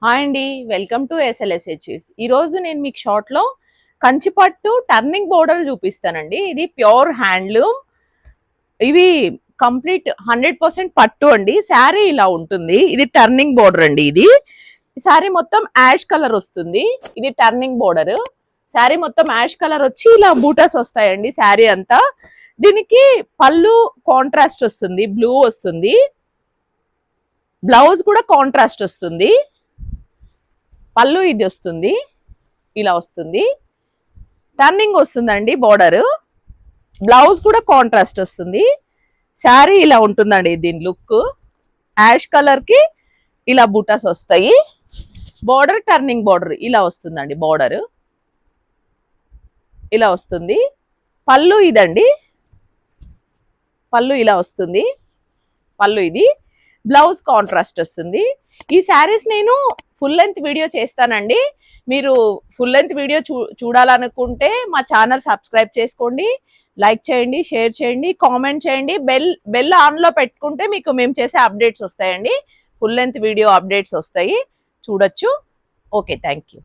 Hi అండి, welcome to SLSH. ఈరోజు నేను మీకు షార్ట్లో కంచిపట్టు టర్నింగ్ బోర్డర్ చూపిస్తానండి. ఇది ప్యూర్ హ్యాండ్లూమ్. ఇవి కంప్లీట్ 100% పట్టు అండి. శారీ ఇలా ఉంటుంది. ఇది టర్నింగ్ బోర్డర్ అండి. ఇది శారీ మొత్తం యాష్ కలర్ వస్తుంది. ఇది టర్నింగ్ బోర్డర్. శారీ మొత్తం యాష్ కలర్ వచ్చి ఇలా బూటాస్ వస్తాయండి. శారీ అంతా దీనికి పళ్ళు కాంట్రాస్ట్ వస్తుంది, బ్లూ వస్తుంది. బ్లౌజ్ కూడా కాంట్రాస్ట్ వస్తుంది. పళ్ళు ఇది వస్తుంది, ఇలా వస్తుంది. టర్నింగ్ వస్తుందండి బోర్డర్. బ్లౌజ్ కూడా కాంట్రాస్ట్ వస్తుంది. శారీ ఇలా ఉంటుందండి. దీని లుక్ యాష్ కలర్ కి ఇలా బూటాస్ వస్తాయి. బోర్డర్ టర్నింగ్ బోర్డర్ ఇలా వస్తుందండి. బోర్డర్ ఇలా వస్తుంది. పళ్ళు ఇదండి. పళ్ళు ఇలా వస్తుంది. పళ్ళు ఇది. బ్లౌజ్ కాంట్రాస్ట్ వస్తుంది. ఈ శారీస్ నేను ఫుల్ లెంత్ వీడియో చేస్తానండి. మీరు ఫుల్ లెంత్ వీడియో చూడాలనుకుంటే మా ఛానల్ సబ్స్క్రైబ్ చేసుకోండి, లైక్ చేయండి, షేర్ చేయండి, కామెంట్ చేయండి. బెల్ ఆన్లో పెట్టుకుంటే మీకు మేము చేసే అప్డేట్స్ వస్తాయండి. ఫుల్ లెంత్ వీడియో అప్డేట్స్ వస్తాయి, చూడొచ్చు. Okay, thank you.